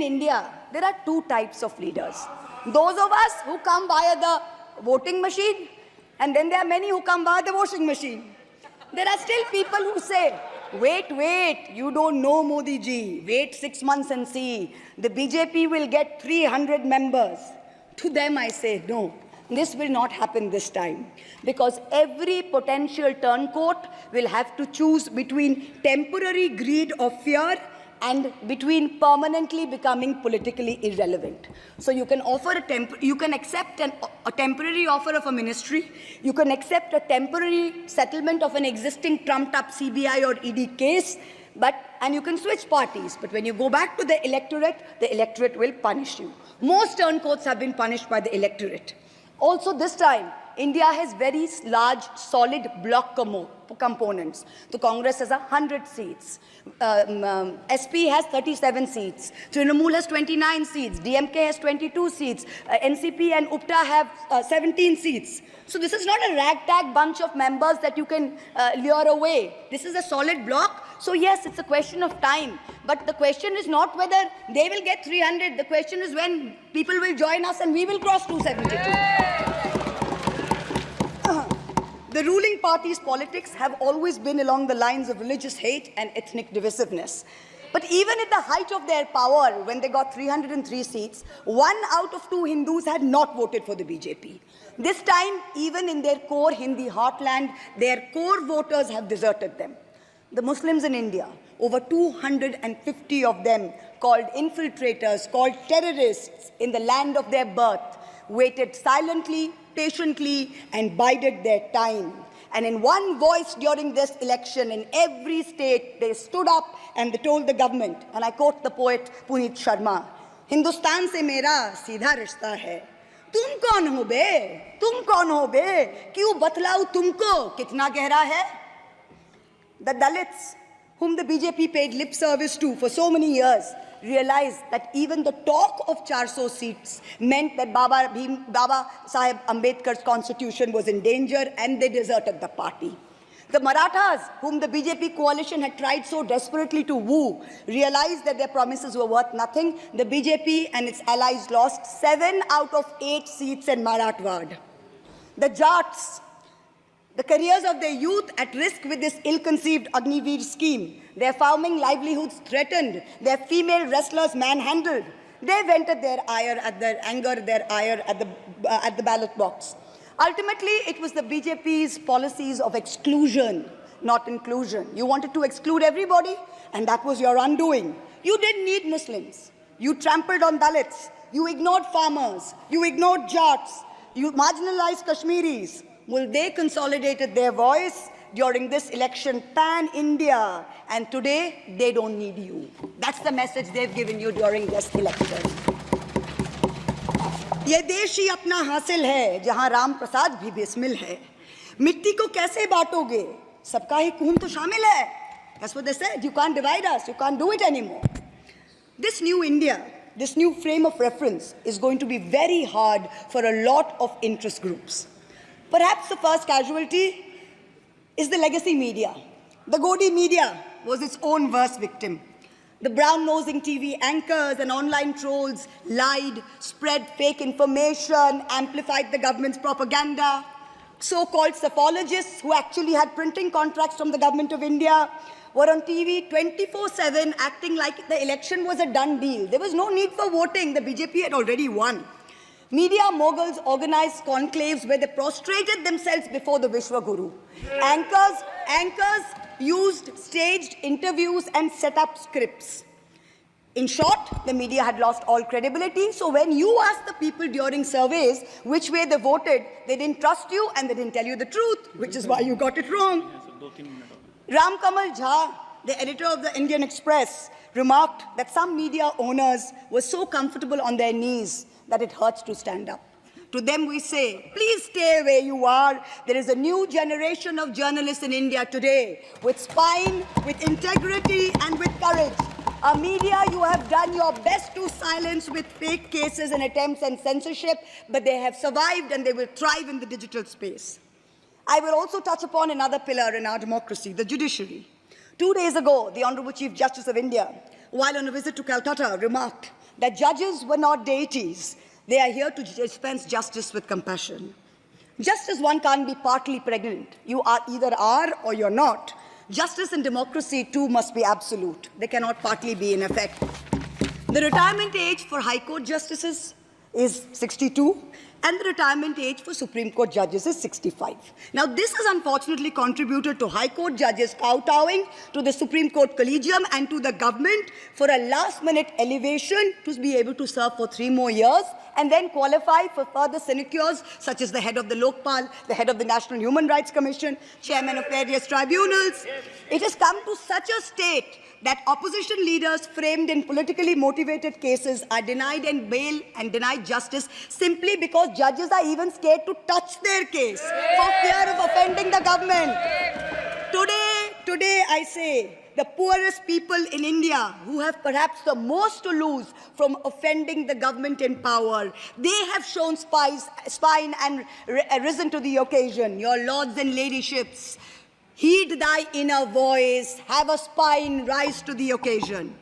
in India, there are two types of leaders. Those of us who come via the voting machine, and then there are many who come via the washing machine. There are still people who say, wait, you don't know Modi ji. Wait 6 months and see. The BJP will get 300 members. To them I say, no, this will not happen this time. Because every potential turncoat will have to choose between temporary greed or fear and between permanently becoming politically irrelevant. So you can offer you can accept a temporary offer of a ministry, you can accept a temporary settlement of an existing trumped-up CBI or ED case, and you can switch parties. But when you go back to the electorate will punish you. Most turncoats have been punished by the electorate. Also this time, India has very large, solid bloc components. The Congress has 100 seats. SP has 37 seats. Trinamool has 29 seats. DMK has 22 seats. NCP and UPTA have 17 seats. So this is not a ragtag bunch of members that you can lure away. This is a solid bloc. So yes, it's a question of time. But the question is not whether they will get 300. The question is when people will join us and we will cross 272. The ruling party's politics have always been along the lines of religious hate and ethnic divisiveness. But even at the height of their power, when they got 303 seats, 1 out of 2 Hindus had not voted for the BJP. This time, even in their core Hindi heartland, their core voters have deserted them. The Muslims in India, over 250 of them, called infiltrators, called terrorists in the land of their birth, waited silently, patiently, and bided their time. And in one voice during this election, in every state, they stood up and they told the government, and I quote the poet Puneet Sharma, "Hindustan se mera seedha rishta hai. Tum kaun ho be? Tum kaun ho be? Kyun batlau tumko kitna gehra hai?" The Dalits, whom the BJP paid lip service to for so many years, realized that even the talk of 400 seats meant that Baba Sahib Ambedkar's constitution was in danger, and they deserted the party. The Marathas, whom the BJP coalition had tried so desperately to woo, realized that their promises were worth nothing. The BJP and its allies lost 7 out of 8 seats in Marathwad. The Jats, the careers of their youth at risk with this ill-conceived Agniveer scheme, their farming livelihoods threatened, their female wrestlers manhandled. They vented their ire at the ballot box. Ultimately, it was the BJP's policies of exclusion, not inclusion. You wanted to exclude everybody, and that was your undoing. You didn't need Muslims. You trampled on Dalits. You ignored farmers. You ignored Jats. You marginalized Kashmiris. Well, they consolidated their voice during this election pan-India, and today they don't need you. That's the message they've given you during this election. ये देश ही अपना हासिल है जहां राम प्रसाद भी बिस्मिल है. मिट्टी को कैसे बांटोगे? सबका ही खून तो शामिल है. That's what they said. You can't divide us. You can't do it anymore. This new India, this new frame of reference is going to be very hard for a lot of interest groups. Perhaps the first casualty is the legacy media. The Godi media was its own worst victim. The brown-nosing TV anchors and online trolls lied, spread fake information, amplified the government's propaganda. So-called psephologists who actually had printing contracts from the government of India were on TV 24/7 acting like the election was a done deal. There was no need for voting. The BJP had already won. Media moguls organized conclaves where they prostrated themselves before the Vishwa Guru. Anchors used staged interviews and set up scripts. In short, the media had lost all credibility. So when you asked the people during surveys which way they voted, they didn't trust you and they didn't tell you the truth, which is why you got it wrong. Ram Kamal Jha, the editor of the Indian Express, remarked that some media owners were so comfortable on their knees that it hurts to stand up. To them we say, please stay where you are. There is a new generation of journalists in India today with spine, with integrity, and with courage. A media you have done your best to silence with fake cases and attempts and censorship, but they have survived and they will thrive in the digital space. I will also touch upon another pillar in our democracy, the judiciary. 2 days ago, the Honorable Chief Justice of India, while on a visit to Calcutta, remarked that judges were not deities. They are here to dispense justice with compassion. Just as one can't be partly pregnant, you either are or you're not. Justice and democracy too must be absolute. They cannot partly be in effect. The retirement age for High Court justices is 62, and the retirement age for Supreme Court judges is 65. Now, this has unfortunately contributed to High Court judges kowtowing to the Supreme Court Collegium and to the government for a last-minute elevation to be able to serve for 3 more years and then qualify for further sinecures, such as the head of the Lokpal, the head of the National Human Rights Commission, chairman of various tribunals. It has come to such a state that opposition leaders framed in politically motivated cases are denied and bail and denied justice simply because judges are even scared to touch their case for fear of offending the government. Today I say, the poorest people in India who have perhaps the most to lose from offending the government in power, they have shown spine and risen to the occasion. Your lords and ladyships, heed thy inner voice, have a spine, rise to the occasion.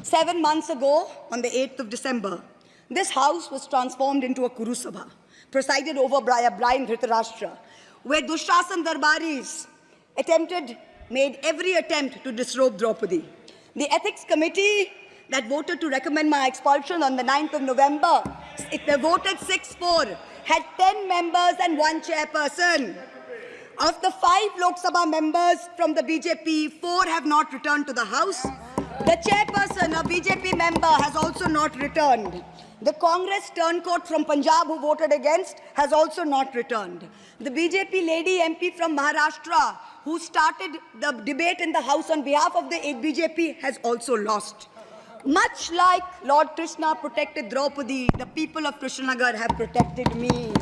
7 months ago, on the 8th of December, this house was transformed into a Kurusabha, presided over by a blind Dhritarashtra, where Dushrasan Darbaris made every attempt to disrobe Draupadi. The ethics committee that voted to recommend my expulsion on the 9th of November, they voted 6-4, had 10 members and 1 chairperson. Of the 5 Lok Sabha members from the BJP, 4 have not returned to the House. The chairperson, a BJP member, has also not returned. The Congress turncoat from Punjab who voted against has also not returned. The BJP lady MP from Maharashtra who started the debate in the House on behalf of the BJP has also lost. Much like Lord Krishna protected Draupadi, the people of Krishnanagar have protected me.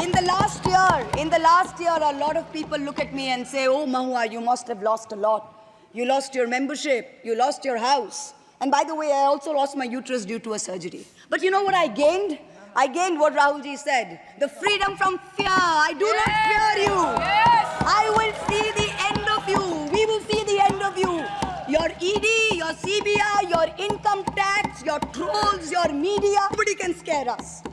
In the last year, a lot of people look at me and say, oh, Mahua, you must have lost a lot. You lost your membership, you lost your house. And by the way, I also lost my uterus due to a surgery. But you know what I gained? I gained what Rahulji said, the freedom from fear. I do not fear you. I will see the end of you. We will see the end of you. Your ED, your CBI, your income tax, your trolls, your media, nobody can scare us.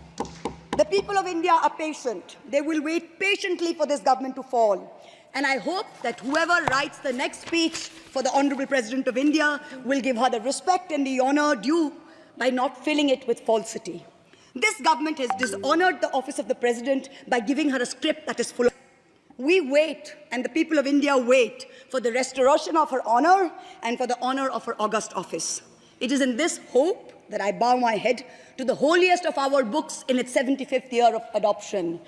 The people of India are patient. They will wait patiently for this government to fall. And I hope that whoever writes the next speech for the Honorable President of India will give her the respect and the honor due by not filling it with falsity. This government has dishonored the office of the President by giving her a script that is full of... We wait, and the people of India wait, for the restoration of her honor and for the honor of her august office. It is in this hope that I bow my head to the holiest of our books in its 75th year of adoption.